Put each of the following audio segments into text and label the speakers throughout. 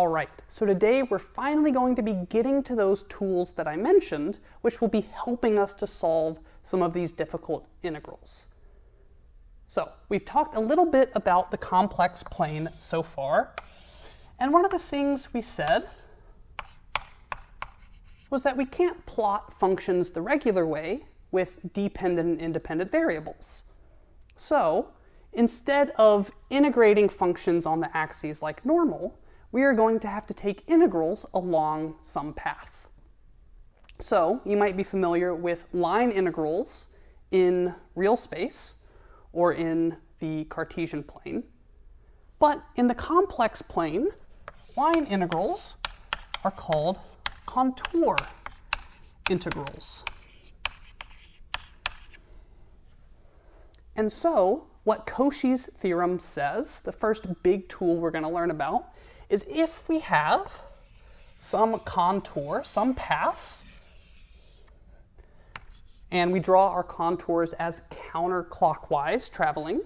Speaker 1: All right, so today we're finally going to be getting to those tools that I mentioned, which will be helping us to solve some of these difficult integrals. So we've talked a little bit about the complex plane so far, and one of the things we said was that we can't plot functions the regular way with dependent and independent variables. So instead of integrating functions on the axes like normal, we are going to have to take integrals along some path. So you might be familiar with line integrals in real space or in the Cartesian plane. But in the complex plane, line integrals are called contour integrals. And so what Cauchy's theorem says, the first big tool we're going to learn about, is if we have some contour, some path, and we draw our contours as counterclockwise traveling,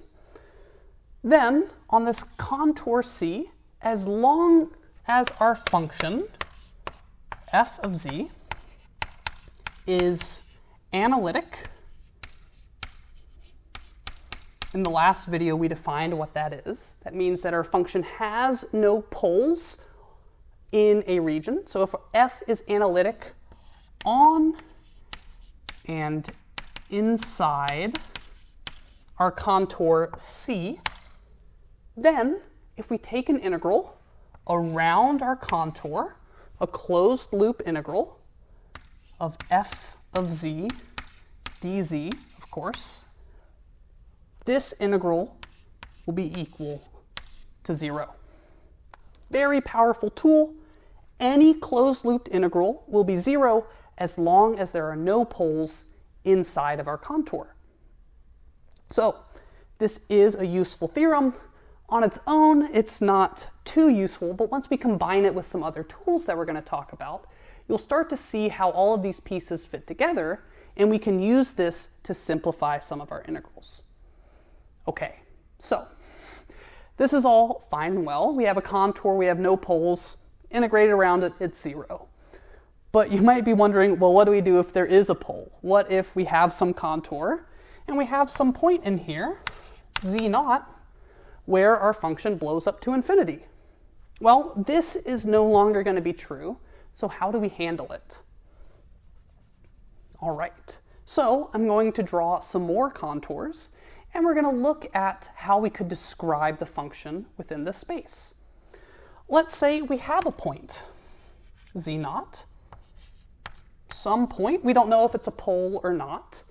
Speaker 1: then on this contour C, as long as our function f of z is analytic. In the last video, we defined what that is. That means that our function has no poles in a region. So if f is analytic on and inside our contour C, then if we take an integral around our contour, a closed loop integral of f of z dz, of course, this integral will be equal to 0. Very powerful tool. Any closed loop integral will be 0 as long as there are no poles inside of our contour. So this is a useful theorem. On its own, it's not too useful, but once we combine it with some other tools that we're going to talk about, you'll start to see how all of these pieces fit together, and we can use this to simplify some of our integrals. Okay, so this is all fine and well. We have a contour, we have no poles, integrated around it, it's 0. But you might be wondering, well, what do we do if there is a pole? What if we have some contour and we have some point in here, z0, where our function blows up to infinity? Well, this is no longer going to be true, so how do we handle it? All right, so I'm going to draw some more contours, and we're going to look at how we could describe the function within this space. Let's say we have a point, z0, some point. We don't know if it's a pole or not,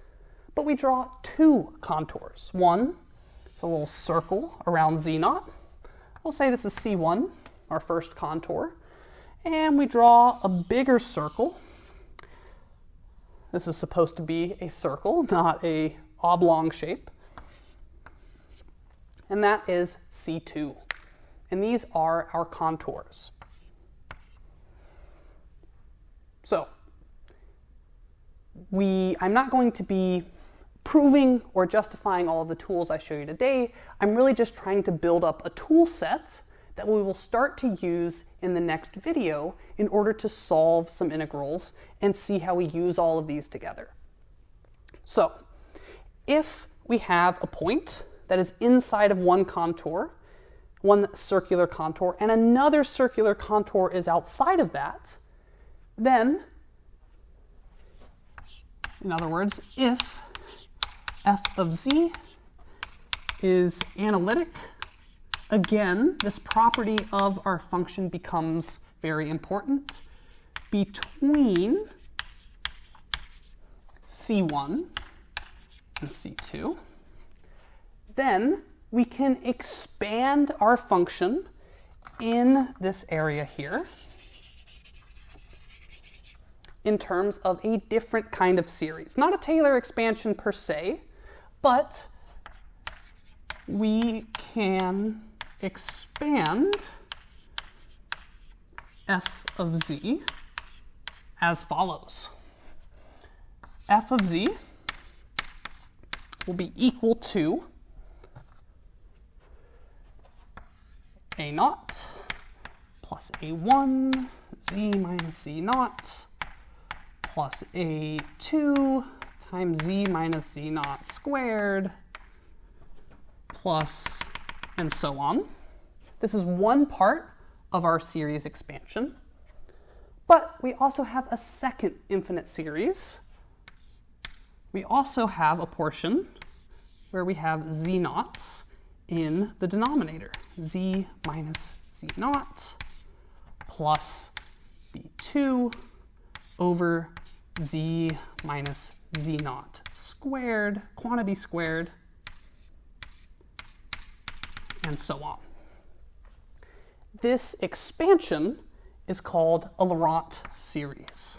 Speaker 1: but we draw two contours. One is a little circle around z0. We'll say this is c1, our first contour, and we draw a bigger circle. This is supposed to be a circle, not a oblong shape. And that is C2. And these are our contours. So I'm not going to be proving or justifying all of the tools I show you today. I'm really just trying to build up a tool set that we will start to use in the next video in order to solve some integrals and see how we use all of these together. So if we have a point that is inside of one contour, one circular contour, and another circular contour is outside of that, then, in other words, if f of z is analytic, again, this property of our function becomes very important between c1 and c2. Then we can expand our function in this area here in terms of a different kind of series. Not a Taylor expansion per se, but we can expand f of z as follows. F of z will be equal to a naught plus a1 z minus z naught plus a2 times z minus z naught squared plus, and so on. This is one part of our series expansion. But we also have a second infinite series. We also have a portion where we have z naughts in the denominator. Z minus z naught plus b2 over z minus z naught squared, quantity squared, and so on. This expansion is called a Laurent series.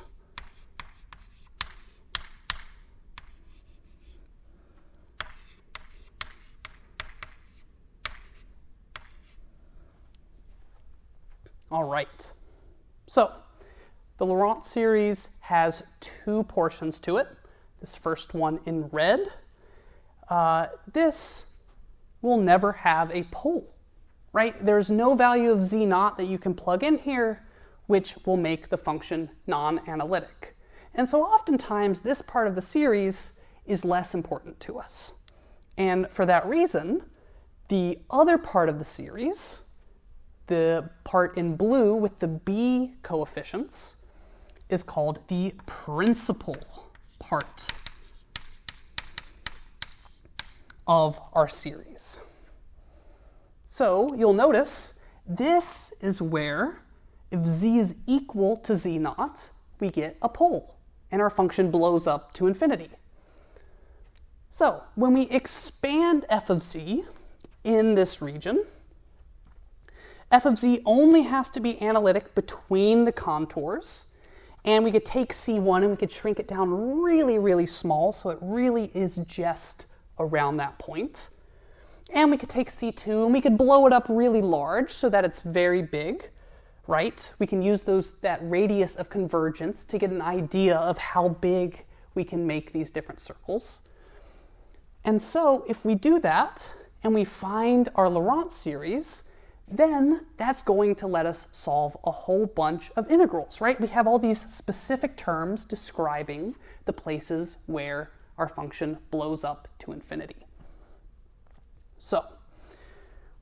Speaker 1: All right, so the Laurent series has two portions to it. This first one in red, this will never have a pole, right? There's no value of z naught that you can plug in here, which will make the function non-analytic. And so oftentimes this part of the series is less important to us. And for that reason, the other part of the series, the part in blue with the b coefficients, is called the principal part of our series. So you'll notice this is where, if z is equal to z naught, we get a pole, and our function blows up to infinity. So when we expand f of z in this region, f of z only has to be analytic between the contours, and we could take c1 and we could shrink it down really, really small, so it really is just around that point. And we could take c2 and we could blow it up really large so that it's very big, right? We can use that radius of convergence to get an idea of how big we can make these different circles. And so if we do that and we find our Laurent series, then that's going to let us solve a whole bunch of integrals, right? We have all these specific terms describing the places where our function blows up to infinity. So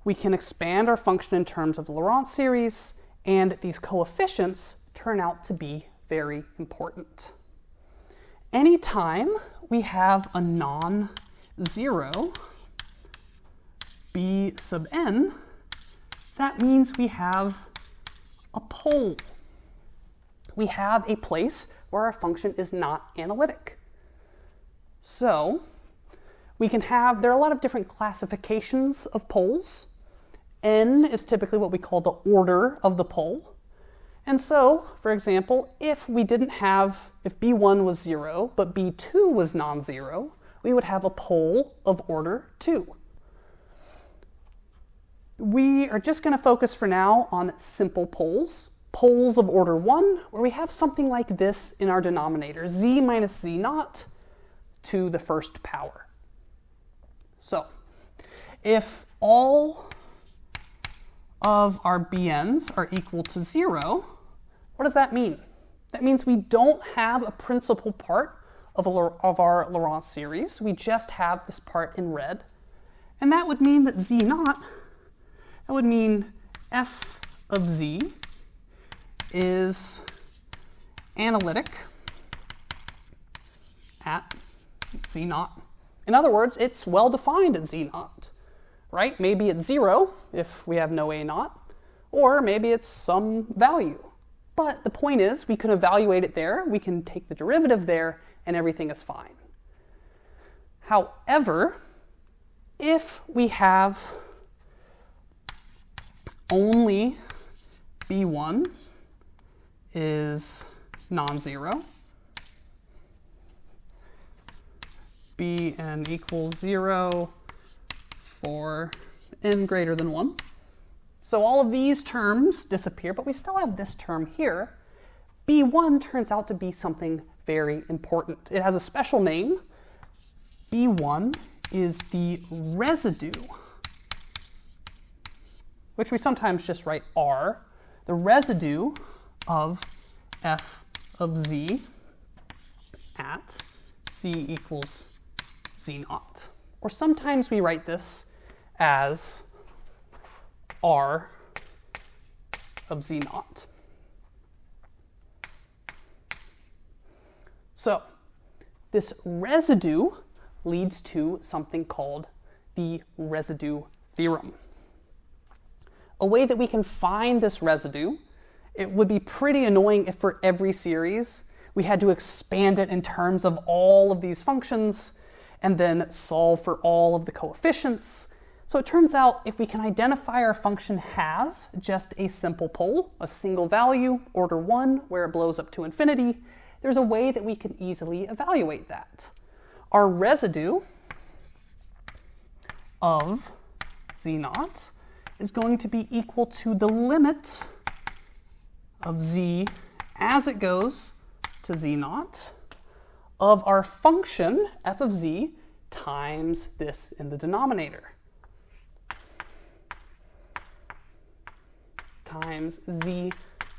Speaker 1: we can expand our function in terms of the Laurent series, and these coefficients turn out to be very important. Anytime we have a non-zero b sub n, that means we have a pole. We have a place where our function is not analytic. So we can have, there are a lot of different classifications of poles. N is typically what we call the order of the pole. And so, for example, if b1 was 0, but b2 was non-zero, we would have a pole of order 2. We are just going to focus for now on simple poles, poles of order 1, where we have something like this in our denominator, z minus z naught to the first power. So, if all of our bn's are equal to 0, what does that mean? That means we don't have a principal part of our Laurent series. We just have this part in red. And that would mean that z naught, that would mean f of z is analytic at z naught. In other words, it's well defined at z naught, right? Maybe it's 0 if we have no a naught, or maybe it's some value. But the point is, we can evaluate it there, we can take the derivative there, and everything is fine. However, if we have only b1 is non-zero, bn equals 0 for n greater than 1. So all of these terms disappear, but we still have this term here. b1 turns out to be something very important. It has a special name. b1 is the residue, which we sometimes just write r, the residue of f of z at z equals z naught. Or sometimes we write this as r of z naught. So this residue leads to something called the residue theorem. A way that we can find this residue, it would be pretty annoying if for every series we had to expand it in terms of all of these functions and then solve for all of the coefficients. So it turns out if we can identify our function has just a simple pole, a single value, order 1, where it blows up to infinity, there's a way that we can easily evaluate that. Our residue of z naught is going to be equal to the limit of z as it goes to z naught of our function f of z times this in the denominator, times z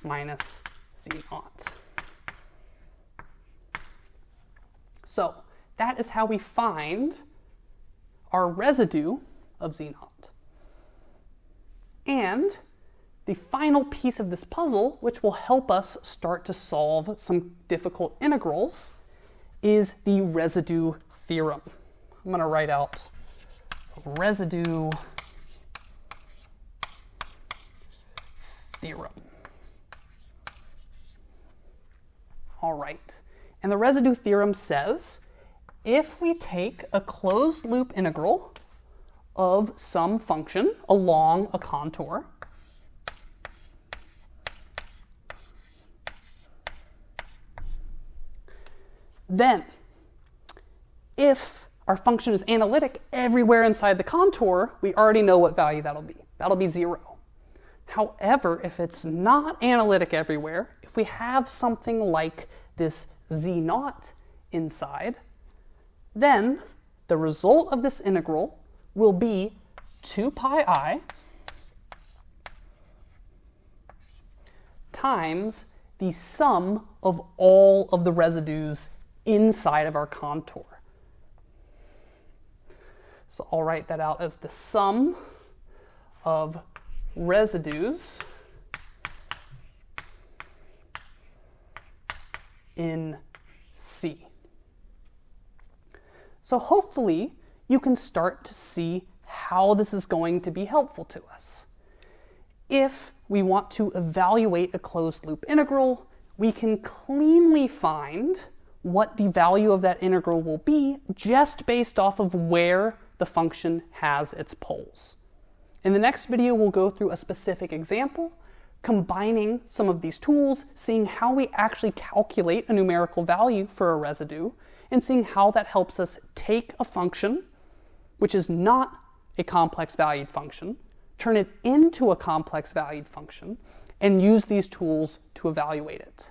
Speaker 1: minus z naught. So that is how we find our residue of z naught. And the final piece of this puzzle, which will help us start to solve some difficult integrals, is the residue theorem. I'm going to write out residue theorem. All right. And the residue theorem says if we take a closed loop integral of some function along a contour, then if our function is analytic everywhere inside the contour, we already know what value that'll be. That'll be 0. However, if it's not analytic everywhere, if we have something like this z naught inside, then the result of this integral will be 2 pi I times the sum of all of the residues inside of our contour. So I'll write that out as the sum of residues in C. So hopefully you can start to see how this is going to be helpful to us. If we want to evaluate a closed loop integral, we can cleanly find what the value of that integral will be just based off of where the function has its poles. In the next video, we'll go through a specific example, combining some of these tools, seeing how we actually calculate a numerical value for a residue, and seeing how that helps us take a function, which is not a complex valued function, turn it into a complex valued function, and use these tools to evaluate it.